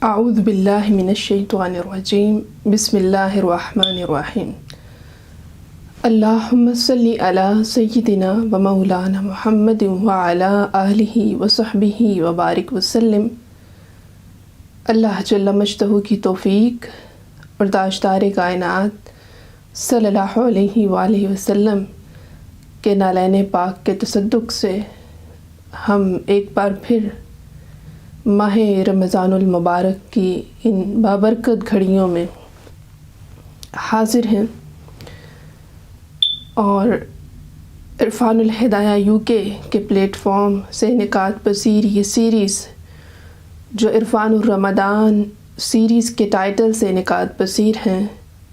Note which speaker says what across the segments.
Speaker 1: اعوذ باللہ من الشیطان الرجیم بسم اللہ الرحمن الرحیم اللہم صلی علی سیدنا و مولانا محمد وعلی آلہ وصحبہ وبارک وسلم۔ اللہ جل مجدہ کی توفیق اور تاجدار کائنات صلی اللہ علیہ وآلہ وسلم کے نالین پاک کے تصدق سے ہم ایک بار پھر ماہ رمضان المبارک کی ان بابرکت گھڑیوں میں حاضر ہیں، اور عرفان الہدایہ UK کے پلیٹ فارم سے انعقاد پذیر یہ سیریز جو عرفان الرمضان سیریز کے ٹائٹل سے انعقاد پذیر ہیں،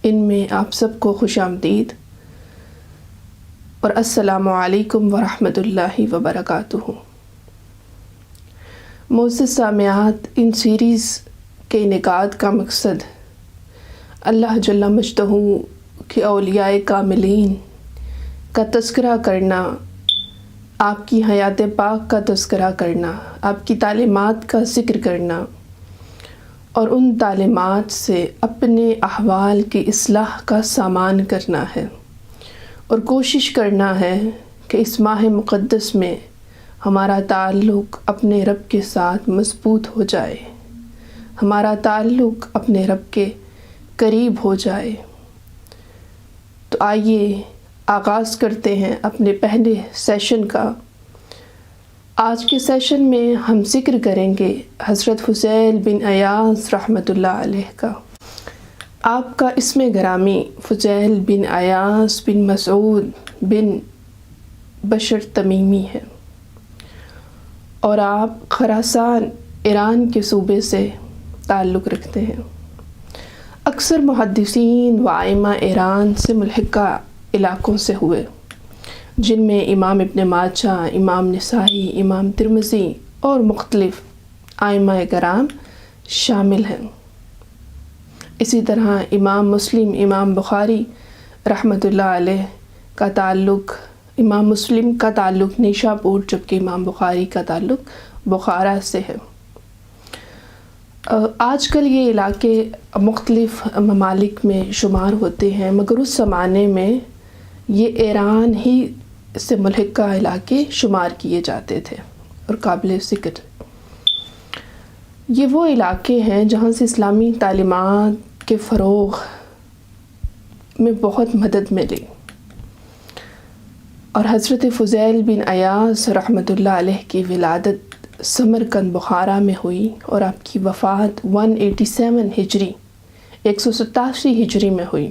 Speaker 1: ان میں آپ سب کو خوش آمدید اور السلام علیکم ورحمۃ اللہ وبرکاتہ۔ معزز سامعات، ان سیریز کے انعقاد کا مقصد اللہ جل مجدہ کے اولیاء کاملین کا تذکرہ کرنا، آپ کی حیات پاک کا تذکرہ کرنا، آپ کی تعلیمات کا ذکر کرنا اور ان تعلیمات سے اپنے احوال کی اصلاح کا سامان کرنا ہے، اور کوشش کرنا ہے کہ اس ماہ مقدس میں ہمارا تعلق اپنے رب کے ساتھ مضبوط ہو جائے، ہمارا تعلق اپنے رب کے قریب ہو جائے۔ تو آئیے آغاز کرتے ہیں اپنے پہلے سیشن کا۔ آج کے سیشن میں ہم ذکر کریں گے حضرت فضیل بن عیاض رحمۃ اللہ علیہ کا۔ آپ کا اسم گرامی فضیل بن عیاض بن مسعود بن بشر تمیمی ہے، اور آپ خراسان ایران کے صوبے سے تعلق رکھتے ہیں۔ اکثر محدثین و ائمہ ایران سے ملحقہ علاقوں سے ہوئے، جن میں امام ابن ماجہ، امام نسائی، امام ترمذی اور مختلف ائمہ کرام شامل ہیں۔ اسی طرح امام مسلم، امام بخاری رحمۃ اللہ علیہ کا تعلق، امام مسلم کا تعلق نیشاپور، جبکہ امام بخاری کا تعلق بخارا سے ہے۔ آج کل یہ علاقے مختلف ممالک میں شمار ہوتے ہیں، مگر اس زمانے میں یہ ایران ہی سے ملحقہ علاقے شمار کیے جاتے تھے اور قابل ذکر۔ یہ وہ علاقے ہیں جہاں سے اسلامی تعلیمات کے فروغ میں بہت مدد ملی، اور حضرت فضیل بن عیاض رحمۃ اللہ علیہ کی ولادت سمرقند بخارا میں ہوئی، اور آپ کی وفات 187 ہجری 187 ہجری میں ہوئی۔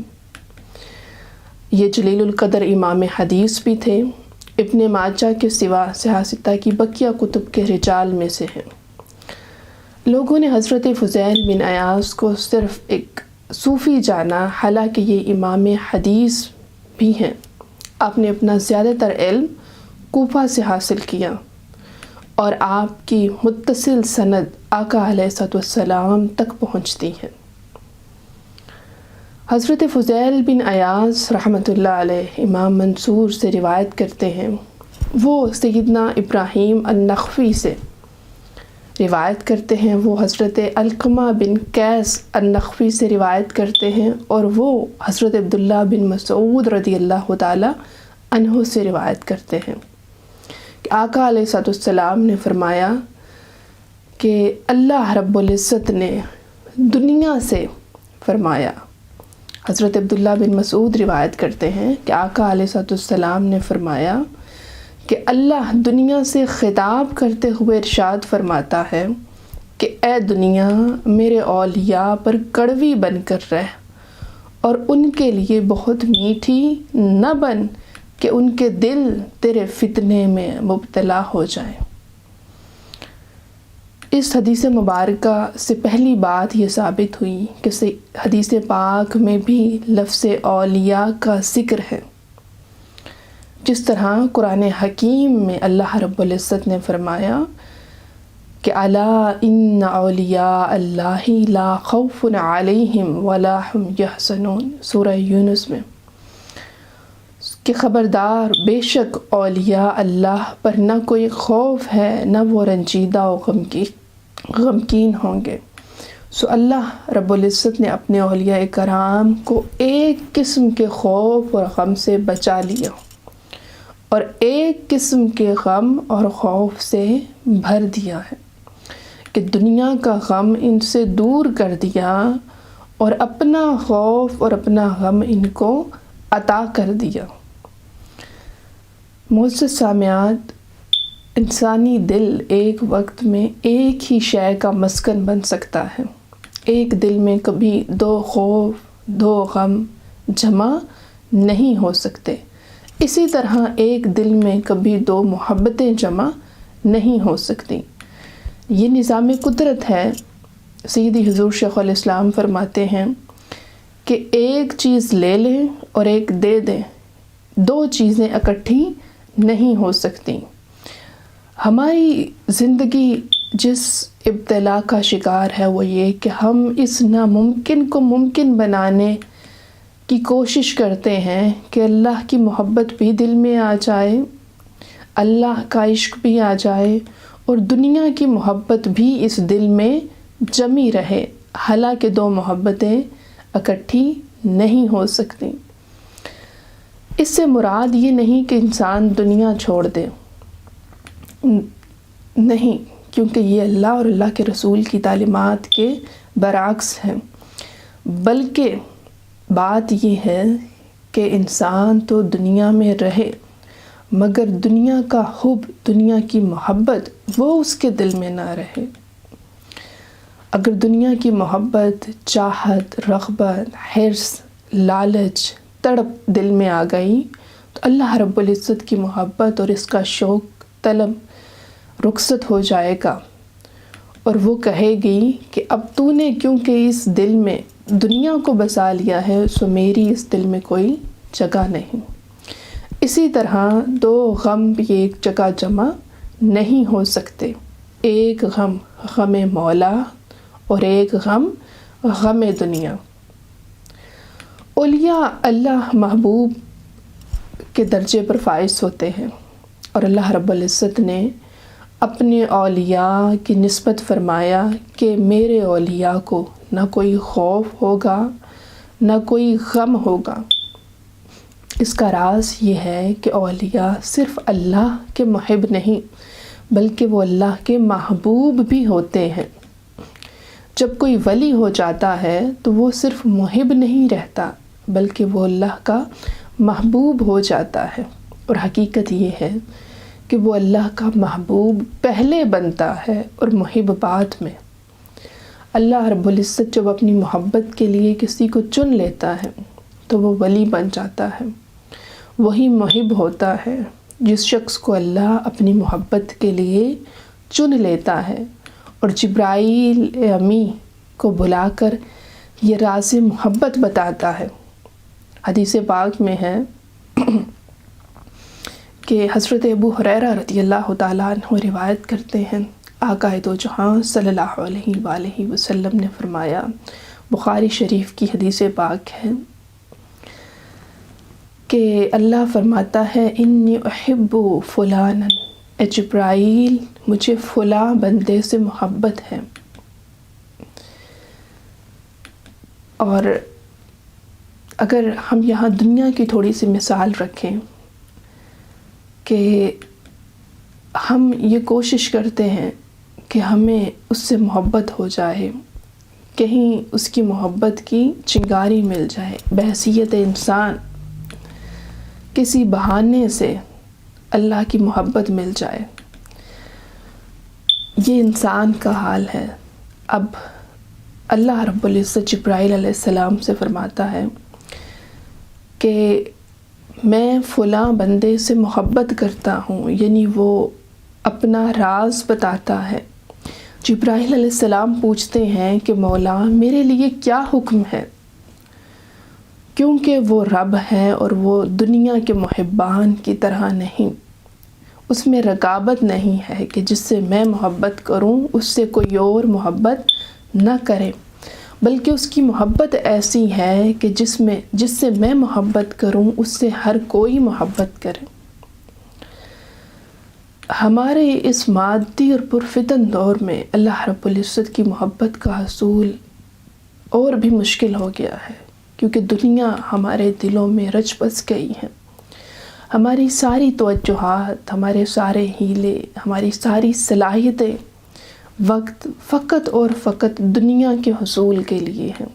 Speaker 1: یہ جلیل القدر امام حدیث بھی تھے، ابن ماجہ کے سوا سیاستہ کی بقیہ کتب کے رجال میں سے ہیں۔ لوگوں نے حضرت فضیل بن عیاض کو صرف ایک صوفی جانا، حالانکہ یہ امام حدیث بھی ہیں۔ آپ نے اپنا زیادہ تر علم کوفہ سے حاصل کیا، اور آپ کی متصل سند آقا علیہ السلام تک پہنچتی ہے۔ حضرت فضیل بن عیاض رحمۃ اللہ علیہ امام منصور سے روایت کرتے ہیں، وہ سیدنا ابراہیم النخعی سے روایت کرتے ہیں، وہ حضرت علقمہ بن قیس النخعی سے روایت کرتے ہیں، اور وہ حضرت عبداللہ بن مسعود رضی اللہ تعالی عنہ سے روایت کرتے ہیں کہ آقا علیہ السلام نے فرمایا کہ اللہ رب العزت نے دنیا سے فرمایا۔ حضرت عبداللہ بن مسعود روایت کرتے ہیں کہ آقا علیہ السلام نے فرمایا کہ اللہ دنیا سے خطاب کرتے ہوئے ارشاد فرماتا ہے کہ اے دنیا، میرے اولیاء پر کڑوی بن کر رہ، اور ان کے لیے بہت میٹھی نہ بن کہ ان کے دل تیرے فتنے میں مبتلا ہو جائیں۔ اس حدیث مبارکہ سے پہلی بات یہ ثابت ہوئی کہ حدیث پاک میں بھی لفظ اولیاء کا ذکر ہے، جس طرح قرآن حکیم میں اللہ رب العزت نے فرمایا کہ الا ان اولیاء اللہ لا خوف علیہم ولا هم یحزنون، سورہ یونس میں، کہ خبردار، بے شک اولیاء اللہ پر نہ کوئی خوف ہے، نہ وہ رنجیدہ و غمگین ہوں گے۔ سو اللہ رب العزت نے اپنے اولیاء کرام کو ایک قسم کے خوف اور غم سے بچا لیا اور ایک قسم کے غم اور خوف سے بھر دیا ہے کہ دنیا کا غم ان سے دور کر دیا اور اپنا خوف اور اپنا غم ان کو عطا کر دیا۔ معزز سامعات، انسانی دل ایک وقت میں ایک ہی شے کا مسکن بن سکتا ہے۔ ایک دل میں کبھی دو خوف، دو غم جمع نہیں ہو سکتے۔ اسی طرح ایک دل میں کبھی دو محبتیں جمع نہیں ہو سکتی۔ یہ نظام قدرت ہے۔ سیدی حضور شیخ الاسلام فرماتے ہیں کہ ایک چیز لے لیں اور ایک دے دیں، دو چیزیں اکٹھی نہیں ہو سکتی۔ ہماری زندگی جس ابتلا کا شکار ہے وہ یہ کہ ہم اس ناممکن کو ممکن بنانے کی کوشش کرتے ہیں کہ اللہ کی محبت بھی دل میں آ جائے، اللہ کا عشق بھی آ جائے اور دنیا کی محبت بھی اس دل میں جمی رہے، حالانکہ دو محبتیں اکٹھی نہیں ہو سکتی۔ اس سے مراد یہ نہیں کہ انسان دنیا چھوڑ دے، نہیں، کیونکہ یہ اللہ اور اللہ کے رسول کی تعلیمات کے برعکس ہیں، بلکہ بات یہ ہے کہ انسان تو دنیا میں رہے مگر دنیا کا حب، دنیا کی محبت وہ اس کے دل میں نہ رہے۔ اگر دنیا کی محبت، چاہت، رغبت، حرص، لالچ، تڑپ دل میں آ گئی تو اللہ رب العزت کی محبت اور اس کا شوق طلب رخصت ہو جائے گا اور وہ کہے گی کہ اب تو نے کیونکہ اس دل میں دنیا کو بسا لیا ہے سو میری اس دل میں کوئی جگہ نہیں۔ اسی طرح دو غم بھی ایک جگہ جمع نہیں ہو سکتے۔ ایک غم غم مولا اور ایک غم غم دنیا۔ اولیاء اللہ محبوب کے درجے پر فائز ہوتے ہیں اور اللہ رب العزت نے اپنے اولیاء کی نسبت فرمایا کہ میرے اولیاء کو نہ کوئی خوف ہوگا نہ کوئی غم ہوگا۔ اس کا راز یہ ہے کہ اولیاء صرف اللہ کے محب نہیں بلکہ وہ اللہ کے محبوب بھی ہوتے ہیں۔ جب کوئی ولی ہو جاتا ہے تو وہ صرف محب نہیں رہتا بلکہ وہ اللہ کا محبوب ہو جاتا ہے، اور حقیقت یہ ہے کہ وہ اللہ کا محبوب پہلے بنتا ہے اور محب بعد میں۔ اللہ رب العزت جب اپنی محبت کے لیے کسی کو چن لیتا ہے تو وہ ولی بن جاتا ہے، وہی محب ہوتا ہے جس شخص کو اللہ اپنی محبت کے لیے چن لیتا ہے اور جبرائیل امی کو بلا کر یہ راز محبت بتاتا ہے۔ حدیث پاک میں ہے کہ حضرت ابو ہریرہ رضی اللہ تعالیٰ عنہ روایت کرتے ہیں، آقا دو جہاں صلی اللہ علیہ وآلہ وسلم نے فرمایا، بخاری شریف کی حدیث پاک ہے کہ اللہ فرماتا ہے انی احب فلانا، اے جبرائیل مجھے فلاں بندے سے محبت ہے۔ اور اگر ہم یہاں دنیا کی تھوڑی سی مثال رکھیں کہ ہم یہ کوشش کرتے ہیں کہ ہمیں اس سے محبت ہو جائے، کہیں اس کی محبت کی چنگاری مل جائے، بحیثیت انسان کسی بہانے سے اللہ کی محبت مل جائے، یہ انسان کا حال ہے۔ اب اللہ رب العزت جبرائیل علیہ السلام سے فرماتا ہے کہ میں فلاں بندے سے محبت کرتا ہوں، یعنی وہ اپنا راز بتاتا ہے۔ جبرائیل علیہ السلام پوچھتے ہیں کہ مولا میرے لیے کیا حکم ہے، کیونکہ وہ رب ہے اور وہ دنیا کے محبان کی طرح نہیں، اس میں رقابت نہیں ہے کہ جس سے میں محبت کروں اس سے کوئی اور محبت نہ کرے، بلکہ اس کی محبت ایسی ہے کہ جس سے میں محبت کروں اس سے ہر کوئی محبت کرے۔ ہمارے اس مادی اور پرفتن دور میں اللہ رب العزت کی محبت کا حصول اور بھی مشکل ہو گیا ہے، کیونکہ دنیا ہمارے دلوں میں رچ بس گئی ہے۔ ہماری ساری توجہات، ہمارے سارے ہیلے، ہماری ساری صلاحیتیں وقت فقط اور فقط دنیا کے حصول کے لیے ہیں۔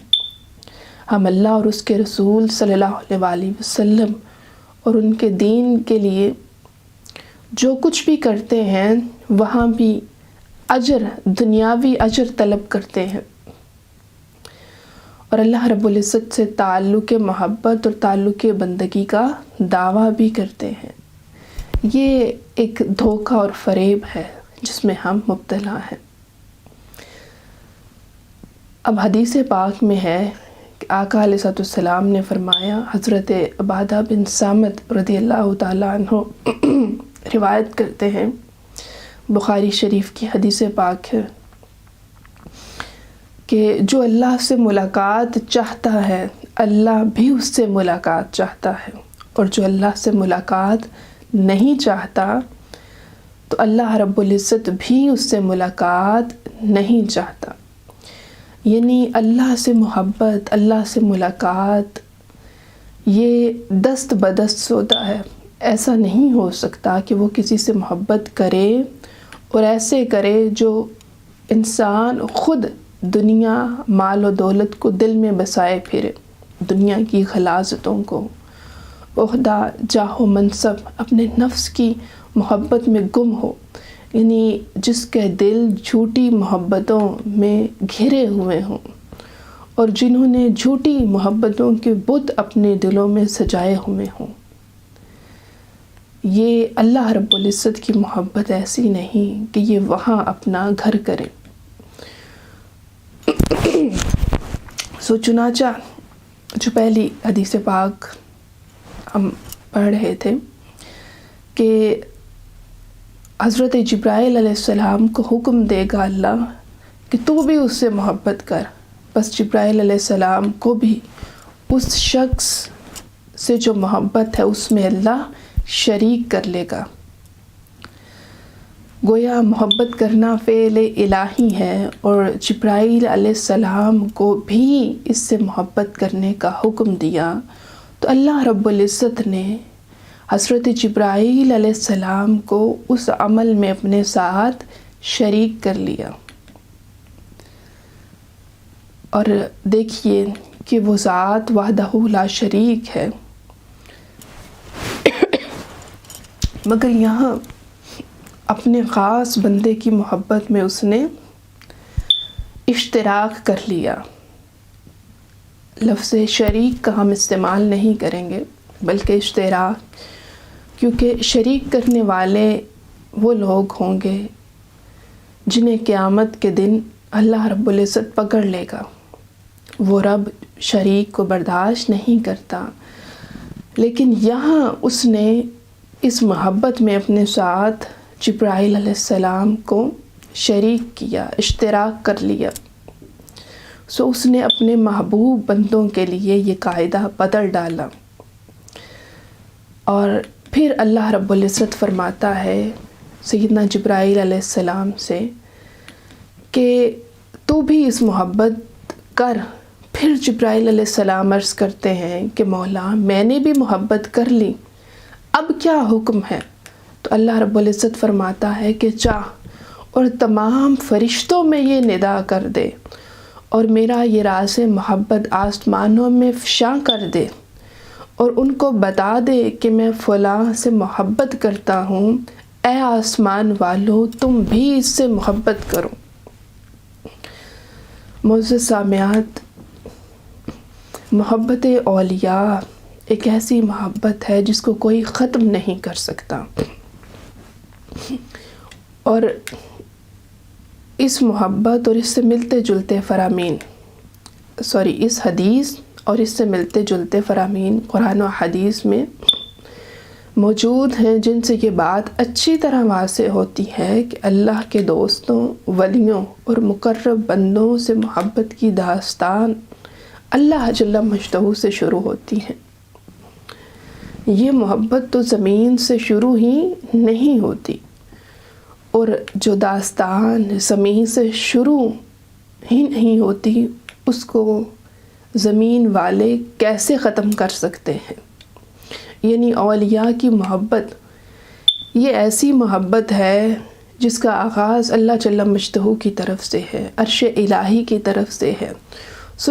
Speaker 1: ہم اللہ اور اس کے رسول صلی اللہ علیہ وسلم اور ان کے دین کے لیے جو کچھ بھی کرتے ہیں وہاں بھی اجر، دنیاوی اجر طلب کرتے ہیں، اور اللہ رب العزت سے تعلق محبت اور تعلق بندگی کا دعویٰ بھی کرتے ہیں۔ یہ ایک دھوکہ اور فریب ہے جس میں ہم مبتلا ہیں۔ اب حدیث پاک میں ہے کہ آقا علیہ السلام نے فرمایا، حضرت عبادہ بن صامت رضی اللہ تعالیٰ عنہ روایت کرتے ہیں، بخاری شریف کی حدیث پاک ہے کہ جو اللہ سے ملاقات چاہتا ہے اللہ بھی اس سے ملاقات چاہتا ہے، اور جو اللہ سے ملاقات نہیں چاہتا تو اللہ رب العزت بھی اس سے ملاقات نہیں چاہتا۔ یعنی اللہ سے محبت، اللہ سے ملاقات یہ دست بدست سودا ہے۔ ایسا نہیں ہو سکتا کہ وہ کسی سے محبت کرے اور ایسے کرے جو انسان خود دنیا، مال و دولت کو دل میں بسائے پھرے، دنیا کی غلاظتوں کو، عہدہ، جاہ و منصب، اپنے نفس کی محبت میں گم ہو، یعنی جس کے دل جھوٹی محبتوں میں گھرے ہوئے ہوں، اور جنہوں نے جھوٹی محبتوں کے بت اپنے دلوں میں سجائے ہوئے ہوں۔ یہ اللہ رب العزت کی محبت ایسی نہیں کہ یہ وہاں اپنا گھر کرے۔ چنانچہ جو پہلی حدیث پاک ہم پڑھ رہے تھے کہ حضرت جبرائیل علیہ السلام کو حکم دے گا اللہ کہ تو بھی اس سے محبت کر، بس جبرائیل علیہ السلام کو بھی اس شخص سے جو محبت ہے اس میں اللہ شریک کر لے گا۔ گویا محبت کرنا فعل الہی ہے، اور جبرائیل علیہ السلام کو بھی اس سے محبت کرنے کا حکم دیا تو اللہ رب العزت نے حضرت جبرائیل علیہ السلام کو اس عمل میں اپنے ساتھ شریک کر لیا۔ اور دیکھیے کہ وہ ذات وحدہ لا شریک ہے، مگر یہاں اپنے خاص بندے کی محبت میں اس نے اشتراک کر لیا۔ لفظ شریک کا ہم استعمال نہیں کریں گے بلکہ اشتراک، کیونکہ شریک کرنے والے وہ لوگ ہوں گے جنہیں قیامت کے دن اللہ رب العزت پکڑ لے گا۔ وہ رب شریک کو برداشت نہیں کرتا، لیکن یہاں اس نے اس محبت میں اپنے ساتھ جبرائیل علیہ السلام کو شریک کیا، اشتراک کر لیا۔ اس نے اپنے محبوب بندوں کے لیے یہ قاعدہ بدل ڈالا، اور پھر اللہ رب العزت فرماتا ہے سیدنا جبرائیل علیہ السلام سے کہ تو بھی اس محبت کر۔ پھر جبرائیل علیہ السلام عرض کرتے ہیں کہ مولا میں نے بھی محبت کر لی، اب کیا حکم ہے؟ تو اللہ رب العزت فرماتا ہے کہ جا اور تمام فرشتوں میں یہ ندا کر دے اور میرا یہ راز محبت آسمانوں میں افشاں کر دے، اور ان کو بتا دے کہ میں فلاں سے محبت کرتا ہوں، اے آسمان والو تم بھی اس سے محبت کرو۔ معزز سامعات، محبت اولیاء ایک ایسی محبت ہے جس کو کوئی ختم نہیں کر سکتا، اور اس محبت اور اس سے ملتے جلتے فرامین اس حدیث اور اس سے ملتے جلتے فرامین قرآن و حدیث میں موجود ہیں، جن سے یہ بات اچھی طرح واضح ہوتی ہے کہ اللہ کے دوستوں، ولیوں اور مقرب بندوں سے محبت کی داستان اللہ جل مجدہ سے شروع ہوتی ہے۔ یہ محبت تو زمین سے شروع ہی نہیں ہوتی، اور جو داستان زمین سے شروع ہی نہیں ہوتی اس کو زمین والے کیسے ختم کر سکتے ہیں؟ یعنی اولیاء کی محبت یہ ایسی محبت ہے جس کا آغاز اللہ جل مجدہ کی طرف سے ہے، عرش الہی کی طرف سے ہے۔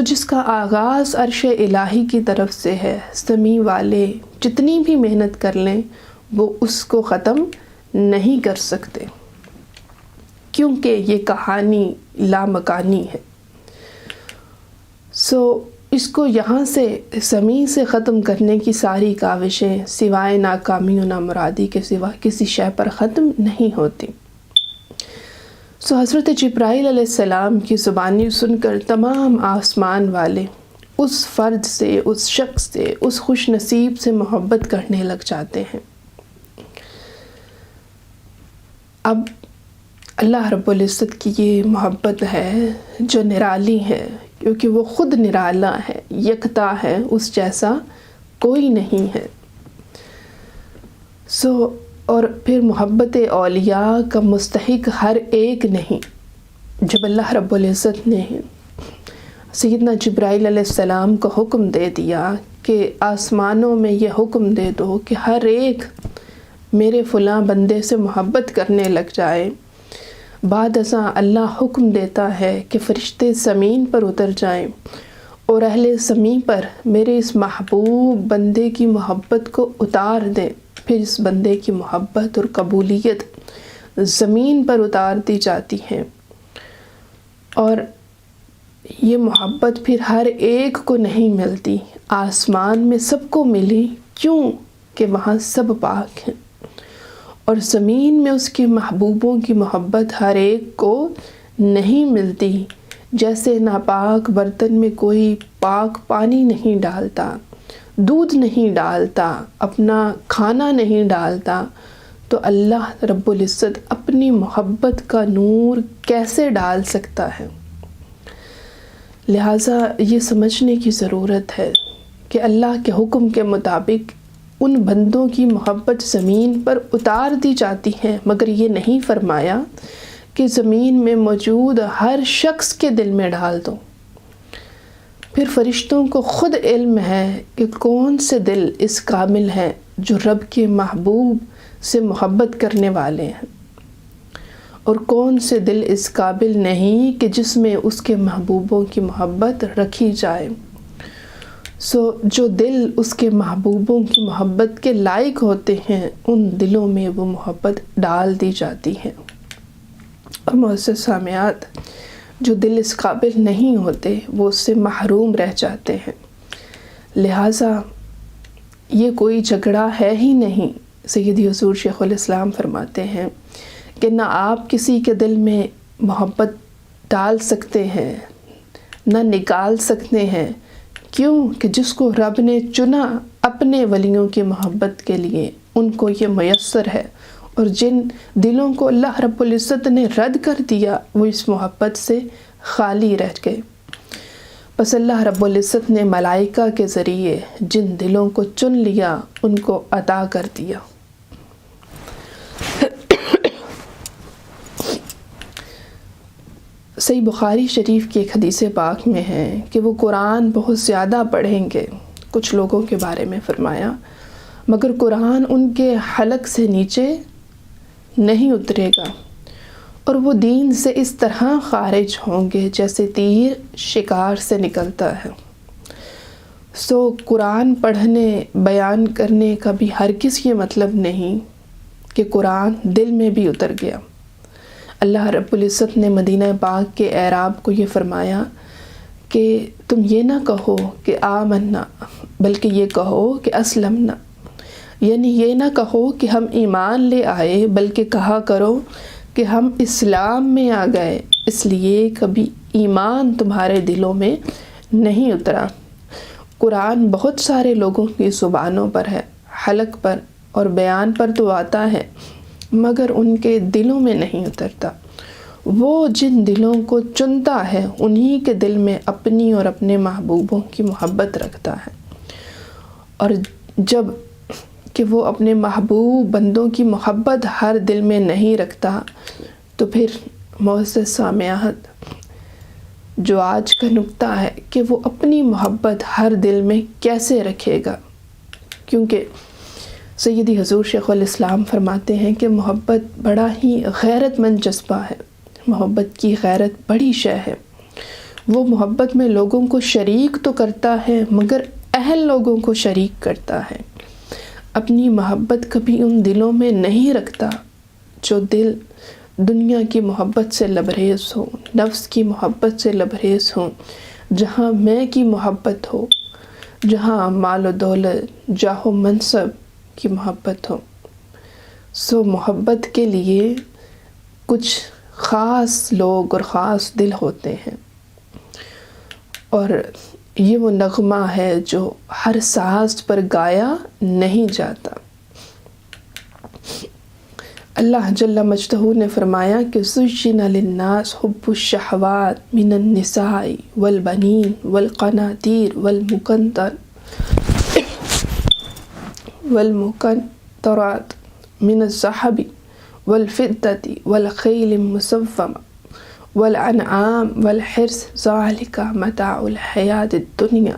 Speaker 1: جس کا آغاز عرش الہی کی طرف سے ہے، زمین والے جتنی بھی محنت کر لیں وہ اس کو ختم نہیں کر سکتے، کیونکہ یہ کہانی لامکانی ہے۔ اس کو یہاں سے زمین سے ختم کرنے کی ساری کاوشیں سوائے ناکامی و نامرادی کے سوا کسی شے پر ختم نہیں ہوتی۔ حضرت جبرائیل علیہ السلام کی زبانی سن کر تمام آسمان والے اس فرد سے، اس شخص سے، اس خوش نصیب سے محبت کرنے لگ جاتے ہیں۔ اب اللہ رب العزت کی یہ محبت ہے جو نرالی ہے، کیونکہ وہ خود نرالا ہے، یکتا ہے، اس جیسا کوئی نہیں ہے۔ اور پھر محبت اولیاء کا مستحق ہر ایک نہیں۔ جب اللہ رب العزت نے سیدنا جبرائیل علیہ السلام کو حکم دے دیا کہ آسمانوں میں یہ حکم دے دو کہ ہر ایک میرے فلاں بندے سے محبت کرنے لگ جائے، بعد ازاں اللہ حکم دیتا ہے کہ فرشتے زمین پر اتر جائیں اور اہل زمین پر میرے اس محبوب بندے کی محبت کو اتار دیں، پھر اس بندے کی محبت اور قبولیت زمین پر اتار دی جاتی ہے، اور یہ محبت پھر ہر ایک کو نہیں ملتی۔ آسمان میں سب کو ملی، کیوں کہ وہاں سب پاک ہیں، اور زمین میں اس کے محبوبوں کی محبت ہر ایک کو نہیں ملتی۔ جیسے ناپاک برتن میں کوئی پاک پانی نہیں ڈالتا، دودھ نہیں ڈالتا، اپنا کھانا نہیں ڈالتا، تو اللہ رب العزت اپنی محبت کا نور کیسے ڈال سکتا ہے؟ لہٰذا یہ سمجھنے کی ضرورت ہے کہ اللہ کے حکم کے مطابق ان بندوں کی محبت زمین پر اتار دی جاتی ہے، مگر یہ نہیں فرمایا کہ زمین میں موجود ہر شخص کے دل میں ڈال دو۔ پھر فرشتوں کو خود علم ہے کہ کون سے دل اس کامل ہیں جو رب کے محبوب سے محبت کرنے والے ہیں، اور کون سے دل اس قابل نہیں کہ جس میں اس کے محبوبوں کی محبت رکھی جائے۔ جو دل اس کے محبوبوں کی محبت کے لائق ہوتے ہیں ان دلوں میں وہ محبت ڈال دی جاتی ہے، اور معزز سامعات، جو دل اس قابل نہیں ہوتے وہ اس سے محروم رہ جاتے ہیں۔ لہٰذا یہ کوئی جھگڑا ہے ہی نہیں۔ سیدی حضور شیخ الاسلام فرماتے ہیں کہ نہ آپ کسی کے دل میں محبت ڈال سکتے ہیں نہ نکال سکتے ہیں، کیوں کہ جس کو رب نے چنا اپنے ولیوں کی محبت کے لیے ان کو یہ میسر ہے، اور جن دلوں کو اللہ رب العزت نے رد کر دیا وہ اس محبت سے خالی رہ گئے۔ بس اللہ رب العزت نے ملائکہ کے ذریعے جن دلوں کو چن لیا ان کو عطا کر دیا۔ صحیح بخاری شریف کی ایک حدیث پاک میں ہے کہ وہ قرآن بہت زیادہ پڑھیں گے، کچھ لوگوں کے بارے میں فرمایا، مگر قرآن ان کے حلق سے نیچے نہیں اترے گا، اور وہ دین سے اس طرح خارج ہوں گے جیسے تیر شکار سے نکلتا ہے۔ قرآن پڑھنے بیان کرنے کا بھی ہرگز یہ مطلب نہیں کہ قرآن دل میں بھی اتر گیا۔ اللہ رب العزت نے مدینہ پاک کے اعراب کو یہ فرمایا کہ تم یہ نہ کہو کہ آمنا، بلکہ یہ کہو کہ اسلمنا، یعنی یہ نہ کہو کہ ہم ایمان لے آئے، بلکہ کہا کرو کہ ہم اسلام میں آ گئے، اس لیے کبھی ایمان تمہارے دلوں میں نہیں اترا۔ قرآن بہت سارے لوگوں کی زبانوں پر ہے، حلق پر اور بیان پر تو آتا ہے، مگر ان کے دلوں میں نہیں اترتا۔ وہ جن دلوں کو چنتا ہے انہی کے دل میں اپنی اور اپنے محبوبوں کی محبت رکھتا ہے، اور جب کہ وہ اپنے محبوب بندوں کی محبت ہر دل میں نہیں رکھتا، تو پھر معزز سامعات، جو آج کا نکتہ ہے کہ وہ اپنی محبت ہر دل میں کیسے رکھے گا؟ کیونکہ سیدی حضور شیخ الاسلام فرماتے ہیں کہ محبت بڑا ہی غیرت مند جذبہ ہے، محبت کی غیرت بڑی شے ہے۔ وہ محبت میں لوگوں کو شریک تو کرتا ہے مگر اہل لوگوں کو شریک کرتا ہے۔ اپنی محبت کبھی ان دلوں میں نہیں رکھتا جو دل دنیا کی محبت سے لبریز ہو، نفس کی محبت سے لبریز ہو، جہاں میں کی محبت ہو، جہاں مال و دولت، جاہ و منصب کی محبت ہو۔ سو محبت کے لیے کچھ خاص لوگ اور خاص دل ہوتے ہیں، اور یہ وہ نغمہ ہے جو ہر ساز پر گایا نہیں جاتا۔ اللہ جل مجدہ نے فرمایا کہ زُيِّنَ لِلنَّاسِ حُبُّ الشَّهَوَاتِ مِنَ النِّسَاءِ وَالْبَنِينَ وَالْقَنَاطِيرِ وَالْمُقَنطَرَاتِ مِنَ الذَّهَبِ وَالْفِضَّةِ وَالْخَيْلِ الْمُسَوَّمَةِ وَالْأَنْعَامِ وَالْحَرْثِ ذَلِكَ مَتَاعُ الْحَيَاةِ الدُّنْيَا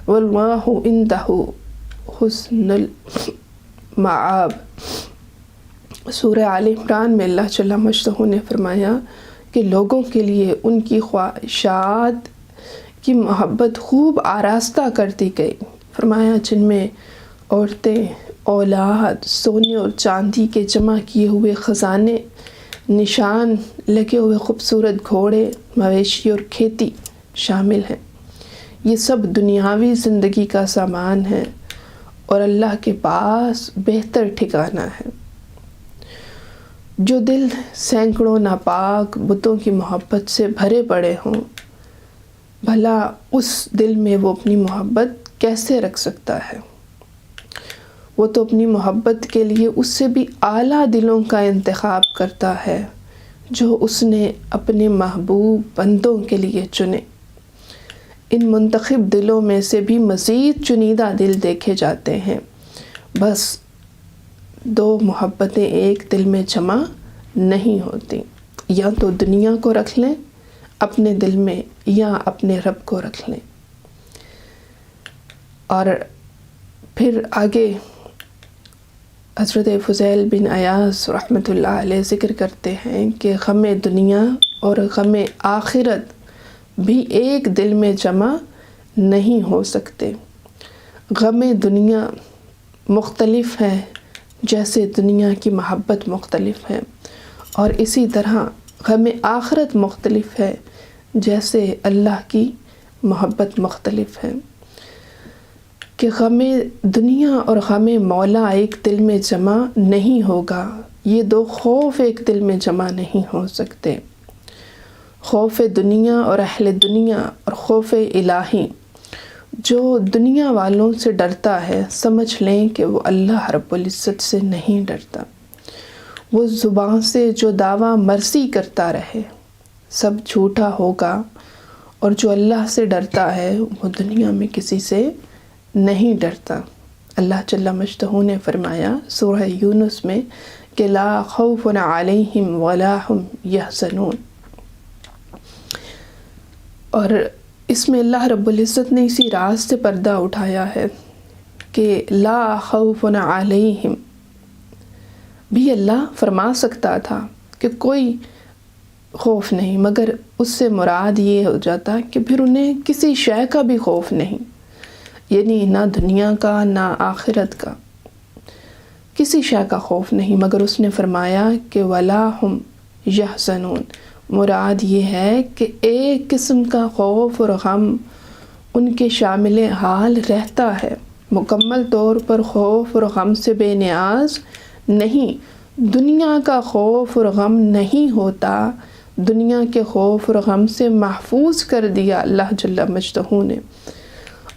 Speaker 1: وَاللَّهُ عِندَهُ حُسْنُ الْمَآبِ۔ سورہ آل عمران میں اللہ جل مجدہ نے فرمایا کہ لوگوں کے لیے ان کی خواہشات کی محبت خوب آراستہ کر دی گئی۔ فرمایا جن میں عورتیں، اولاد، سونے اور چاندی کے جمع کیے ہوئے خزانے، نشان لگے ہوئے خوبصورت گھوڑے، مویشی اور کھیتی شامل ہیں۔ یہ سب دنیاوی زندگی کا سامان ہے اور اللہ کے پاس بہتر ٹھکانہ ہے۔ جو دل سینکڑوں ناپاک بتوں کی محبت سے بھرے پڑے ہوں، بھلا اس دل میں وہ اپنی محبت کیسے رکھ سکتا ہے؟ وہ تو اپنی محبت کے لیے اس سے بھی اعلیٰ دلوں کا انتخاب کرتا ہے جو اس نے اپنے محبوب بندوں کے لیے چنے۔ ان منتخب دلوں میں سے بھی مزید چنیدہ دل دیکھے جاتے ہیں۔ بس دو محبتیں ایک دل میں جمع نہیں ہوتی، یا تو دنیا کو رکھ لیں اپنے دل میں یا اپنے رب کو رکھ لیں۔ اور پھر آگے حضرت فضیل بن عیاض رحمۃ اللہ علیہ ذکر کرتے ہیں کہ غم دنیا اور غم آخرت بھی ایک دل میں جمع نہیں ہو سکتے۔ غم دنیا مختلف ہے جیسے دنیا کی محبت مختلف ہے، اور اسی طرح غم آخرت مختلف ہے جیسے اللہ کی محبت مختلف ہے۔ کہ غم دنیا اور غم مولا ایک دل میں جمع نہیں ہوگا، یہ دو خوف ایک دل میں جمع نہیں ہو سکتے۔ خوف دنیا اور اہل دنیا اور خوف الہی، جو دنیا والوں سے ڈرتا ہے سمجھ لیں کہ وہ اللہ رب العزت سے نہیں ڈرتا۔ وہ زبان سے جو دعویٰ مرضی کرتا رہے سب جھوٹا ہوگا، اور جو اللہ سے ڈرتا ہے وہ دنیا میں کسی سے نہیں ڈرتا۔ اللہ جل مجدہ نے فرمایا سورہ یونس میں کہ لا خوف علیہم ولا هم یحزنون، اور اس میں اللہ رب العزت نے اسی راز سے پردہ اٹھایا ہے کہ لا خوف علیہم بھی اللہ فرما سکتا تھا کہ کوئی خوف نہیں، مگر اس سے مراد یہ ہو جاتا کہ پھر انہیں کسی شے کا بھی خوف نہیں، یعنی نہ دنیا کا نہ آخرت کا، کسی شے کا خوف نہیں، مگر اس نے فرمایا کہ ولا ہم یحزنون، مراد یہ ہے کہ ایک قسم کا خوف اور غم ان کے شامل حال رہتا ہے، مکمل طور پر خوف اور غم سے بے نیاز نہیں۔ دنیا کا خوف اور غم نہیں ہوتا، دنیا کے خوف اور غم سے محفوظ کر دیا اللہ جل مجدہ نے،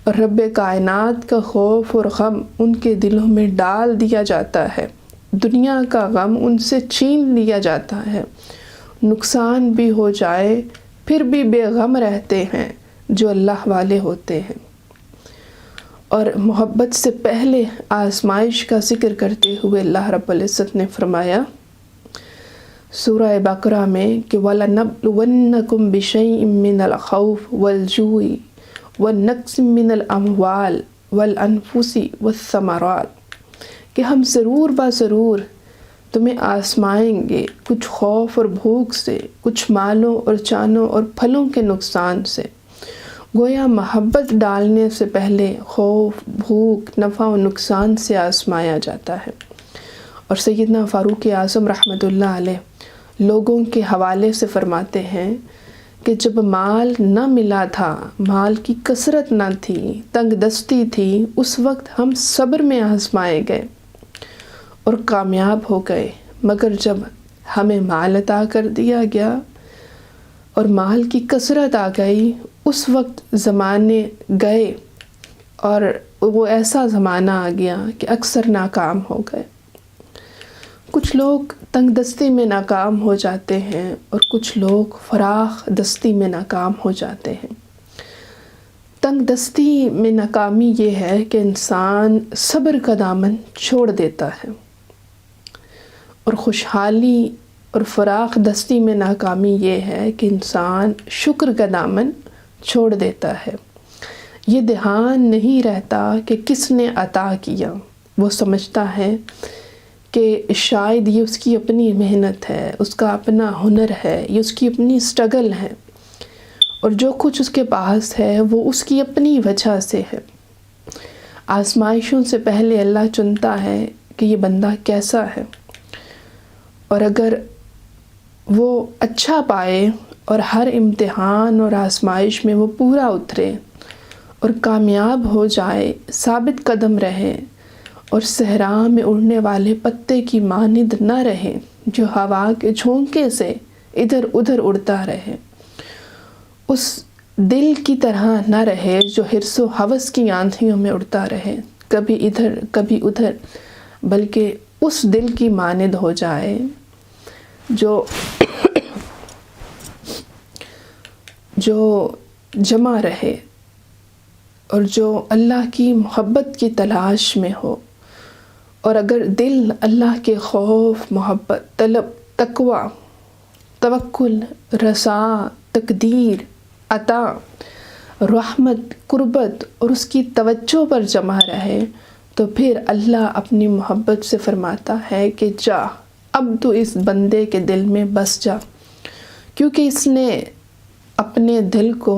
Speaker 1: اور رب کائنات کا خوف اور غم ان کے دلوں میں ڈال دیا جاتا ہے، دنیا کا غم ان سے چھین لیا جاتا ہے۔ نقصان بھی ہو جائے پھر بھی بے غم رہتے ہیں جو اللہ والے ہوتے ہیں۔ اور محبت سے پہلے آزمائش کا ذکر کرتے ہوئے اللہ رب العزت نے فرمایا سورہ بقرہ میں کہ وَلَنَبْلُوَنَّكُمْ بِشَيْءٍ مِّنَ الْخَوْفِ وَالْجُوعِ وَالنَّقْصِ مِّنَ الْأَمْوَالِ وَالْأَنفُسِ وَالثَّمَرَاتِ کہ ہم ضرور تمہیں آزمائیں گے کچھ خوف اور بھوک سے، کچھ مالوں اور جانوں اور پھلوں کے نقصان سے۔ گویا محبت ڈالنے سے پہلے خوف، بھوک، نفع و نقصان سے آزمایا جاتا ہے۔ اور سیدنا فاروق اعظم رحمۃ اللہ علیہ لوگوں کے حوالے سے فرماتے ہیں کہ جب مال نہ ملا تھا، مال کی کثرت نہ تھی، تنگ دستی تھی، اس وقت ہم صبر میں آزمائے گئے اور کامیاب ہو گئے، مگر جب ہمیں مال عطا کر دیا گیا اور مال کی کثرت آ گئی، اس وقت زمانے گئے اور وہ ایسا زمانہ آ گیا کہ اکثر ناکام ہو گئے۔ کچھ لوگ تنگ دستی میں ناکام ہو جاتے ہیں اور کچھ لوگ فراخ دستی میں ناکام ہو جاتے ہیں۔ تنگ دستی میں ناکامی یہ ہے کہ انسان صبر کا دامن چھوڑ دیتا ہے، اور خوشحالی اور فراخ دستی میں ناکامی یہ ہے کہ انسان شکر کا دامن چھوڑ دیتا ہے۔ یہ دھیان نہیں رہتا کہ کس نے عطا کیا، وہ سمجھتا ہے کہ شاید یہ اس کی اپنی محنت ہے، اس کا اپنا ہنر ہے، یہ اس کی اپنی سٹرگل ہے، اور جو کچھ اس کے پاس ہے وہ اس کی اپنی وجہ سے ہے۔ آزمائشوں سے پہلے اللہ چنتا ہے کہ یہ بندہ کیسا ہے، اور اگر وہ اچھا پائے اور ہر امتحان اور آزمائش میں وہ پورا اترے اور کامیاب ہو جائے، ثابت قدم رہے اور صحرا میں اڑنے والے پتے کی مانند نہ رہے جو ہوا کے جھونکے سے ادھر ادھر اڑتا رہے، اس دل کی طرح نہ رہے جو حرص و ہوس کی آندھیوں میں اڑتا رہے، کبھی ادھر کبھی ادھر، بلکہ اس دل کی مانند ہو جائے جو جمع رہے اور جو اللہ کی محبت کی تلاش میں ہو۔ اور اگر دل اللہ کے خوف، محبت، طلب، تقوی، توکل، رضا، تقدیر، عطا، رحمت، قربت اور اس کی توجہ پر جمع رہے، تو پھر اللہ اپنی محبت سے فرماتا ہے کہ جا، اب تو اس بندے کے دل میں بس جا، کیونکہ اس نے اپنے دل کو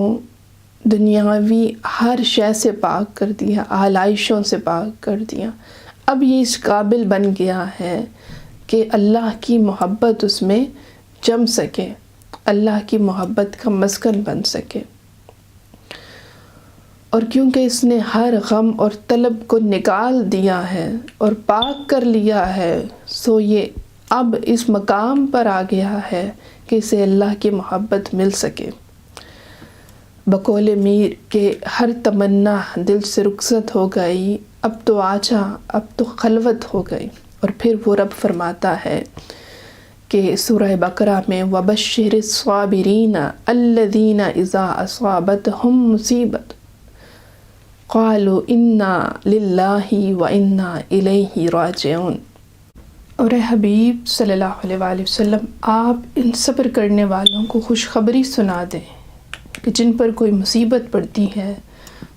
Speaker 1: دنیاوی ہر شے سے پاک کر دیا، آلائشوں سے پاک کر دیا۔ اب یہ اس قابل بن گیا ہے کہ اللہ کی محبت اس میں جم سکے، اللہ کی محبت کا مسکن بن سکے۔ اور کیونکہ اس نے ہر غم اور طلب کو نکال دیا ہے اور پاک کر لیا ہے، سو یہ اب اس مقام پر آ گیا ہے کہ اسے اللہ کی محبت مل سکے۔ بقول میر کہ ہر تمنا دل سے رخصت ہو گئی، اب تو آجا، اب تو خلوت ہو گئی۔ اور پھر وہ رب فرماتا ہے کہ سورہ بقرہ میں وَبَشِّرِ الصَّابِرِينَ الَّذِينَ إِذَا أَصَابَتْهُمْ مُصِیبَةٌ قَالُوا إِنَّا لِلَّهِ وَإِنَّا إِلَيْهِ رَاجِعُونَ۔ اور اے حبیب صلی اللہ علیہ وآلہ وسلم، آپ ان صبر کرنے والوں کو خوشخبری سنا دیں کہ جن پر کوئی مصیبت پڑتی ہے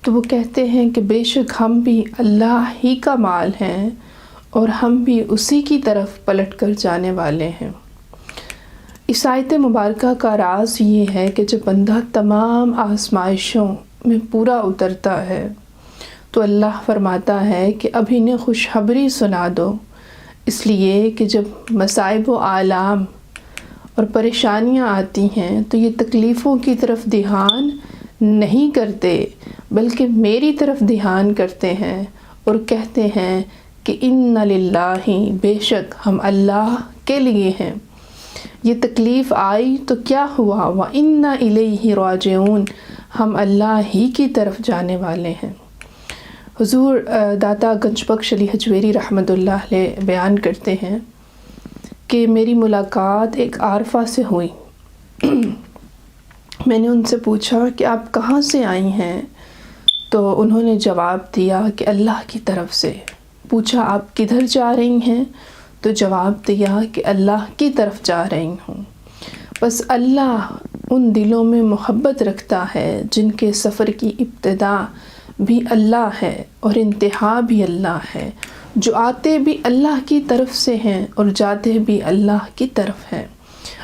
Speaker 1: تو وہ کہتے ہیں کہ بے شک ہم بھی اللہ ہی کا مال ہیں اور ہم بھی اسی کی طرف پلٹ کر جانے والے ہیں۔ اس آیت مبارکہ کا راز یہ ہے کہ جب بندہ تمام آزمائشوں میں پورا اترتا ہے تو اللہ فرماتا ہے کہ اب انہیں خوشخبری سنا دو، اس لیے کہ جب مصائب و آلام اور پریشانیاں آتی ہیں تو یہ تکلیفوں کی طرف دھیان نہیں کرتے بلکہ میری طرف دھیان کرتے ہیں اور کہتے ہیں کہ اِنَّ لِلَّهِ، بے شک ہم اللہ کے لیے ہیں۔ یہ تکلیف آئی تو کیا ہوا، وَإِنَّا إِلَيْهِ رَاجِعُونَ، ہم اللہ ہی کی طرف جانے والے ہیں۔ حضور داتا گنج بخش علی حجویری رحمۃ اللہ علیہ بیان کرتے ہیں کہ میری ملاقات ایک عارفہ سے ہوئی۔ میں نے ان سے پوچھا کہ آپ کہاں سے آئی ہیں؟ تو انہوں نے جواب دیا کہ اللہ کی طرف سے۔ پوچھا آپ کدھر جا رہی ہیں؟ تو جواب دیا کہ اللہ کی طرف جا رہی ہوں۔ بس اللہ ان دلوں میں محبت رکھتا ہے جن کے سفر کی ابتدا بھی اللہ ہے اور انتہا بھی اللہ ہے، جو آتے بھی اللہ کی طرف سے ہیں اور جاتے بھی اللہ کی طرف ہیں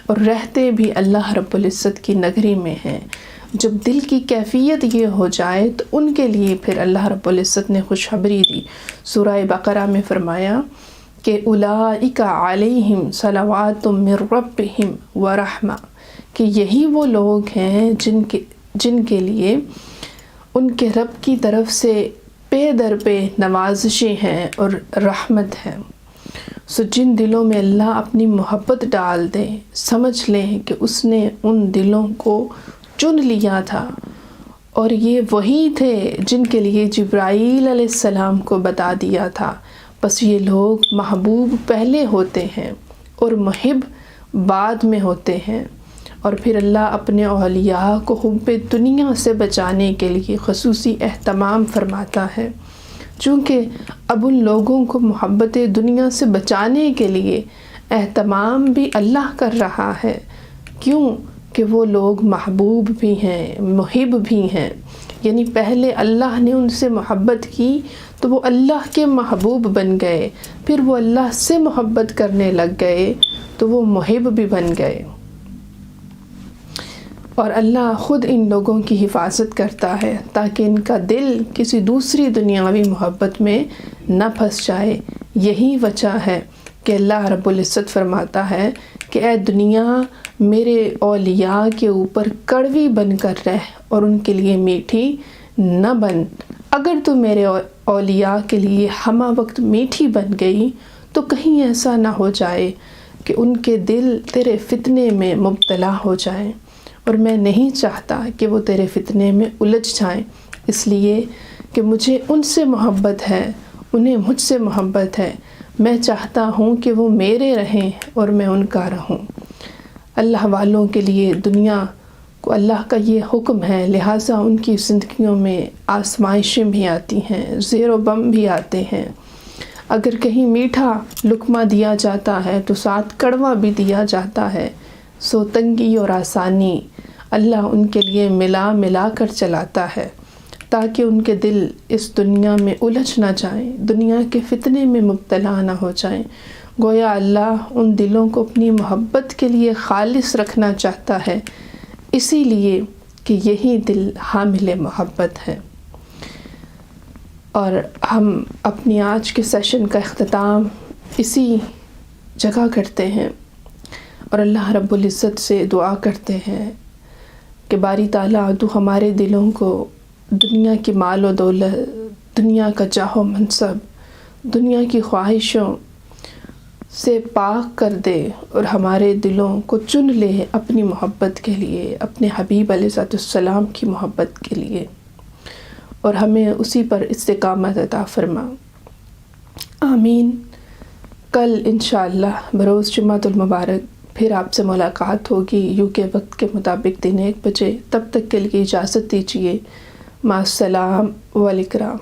Speaker 1: اور رہتے بھی اللہ رب العزت کی نگری میں ہیں۔ جب دل کی کیفیت یہ ہو جائے تو ان کے لیے پھر اللہ رب العزت نے خوشخبری دی۔ سورہ بقرہ میں فرمایا کہ اولئک علیہم صلوات من ربہم ورحمہ، کہ یہی وہ لوگ ہیں جن کے لیے ان کے رب کی طرف سے پے در پہ نوازشیں ہیں اور رحمت ہے۔ سو جن دلوں میں اللہ اپنی محبت ڈال دے، سمجھ لیں کہ اس نے ان دلوں کو چن لیا تھا، اور یہ وہی تھے جن کے لیے جبرائیل علیہ السلام کو بتا دیا تھا۔ بس یہ لوگ محبوب پہلے ہوتے ہیں اور محب بعد میں ہوتے ہیں، اور پھر اللہ اپنے اولیاء کو حب دنیا سے بچانے کے لیے خصوصی اہتمام فرماتا ہے، چونکہ اب ان لوگوں کو محبت دنیا سے بچانے کے لیے اہتمام بھی اللہ کر رہا ہے۔ کیوں؟ کہ وہ لوگ محبوب بھی ہیں، محب بھی ہیں، یعنی پہلے اللہ نے ان سے محبت کی تو وہ اللہ کے محبوب بن گئے، پھر وہ اللہ سے محبت کرنے لگ گئے تو وہ محب بھی بن گئے، اور اللہ خود ان لوگوں کی حفاظت کرتا ہے تاکہ ان کا دل کسی دوسری دنیاوی محبت میں نہ پھنس جائے۔ یہی وجہ ہے کہ اللہ رب العزت فرماتا ہے کہ اے دنیا میرے اولیاء کے اوپر کڑوی بن کر رہ اور ان کے لیے میٹھی نہ بن۔ اگر تو میرے اولیاء کے لیے ہمہ وقت میٹھی بن گئی تو کہیں ایسا نہ ہو جائے کہ ان کے دل تیرے فتنے میں مبتلا ہو جائیں، اور میں نہیں چاہتا کہ وہ تیرے فتنے میں الجھ جائیں، اس لیے کہ مجھے ان سے محبت ہے، انہیں مجھ سے محبت ہے، میں چاہتا ہوں کہ وہ میرے رہیں اور میں ان کا رہوں۔ اللہ والوں کے لیے دنیا کو اللہ کا یہ حکم ہے، لہٰذا ان کی زندگیوں میں آزمائشیں بھی آتی ہیں، زیر و بم بھی آتے ہیں۔ اگر کہیں میٹھا لقمہ دیا جاتا ہے تو ساتھ کڑوا بھی دیا جاتا ہے، سو تنگی اور آسانی اللہ ان کے لیے ملا ملا کر چلاتا ہے تاکہ ان کے دل اس دنیا میں الجھ نہ جائیں، دنیا کے فتنے میں مبتلا نہ ہو جائیں۔ گویا اللہ ان دلوں کو اپنی محبت کے لیے خالص رکھنا چاہتا ہے، اسی لیے کہ یہی دل حامل محبت ہے۔ اور ہم اپنی آج کے سیشن کا اختتام اسی جگہ کرتے ہیں اور اللہ رب العزت سے دعا کرتے ہیں کہ باری تعالیٰ تو ہمارے دلوں کو دنیا کی مال و دولت، دنیا کا جاہ و منصب، دنیا کی خواہشوں سے پاک کر دے اور ہمارے دلوں کو چن لے اپنی محبت کے لیے، اپنے حبیب علیہ السلام کی محبت کے لیے، اور ہمیں اسی پر استقامت عطا فرما۔ آمین۔ کل انشاءاللہ بروز جمعۃ المبارک پھر آپ سے ملاقات ہوگی UK وقت کے مطابق دن 1 بجے۔ تب تک کے لیے اجازت دیجیے۔ مع السلام والاکرام۔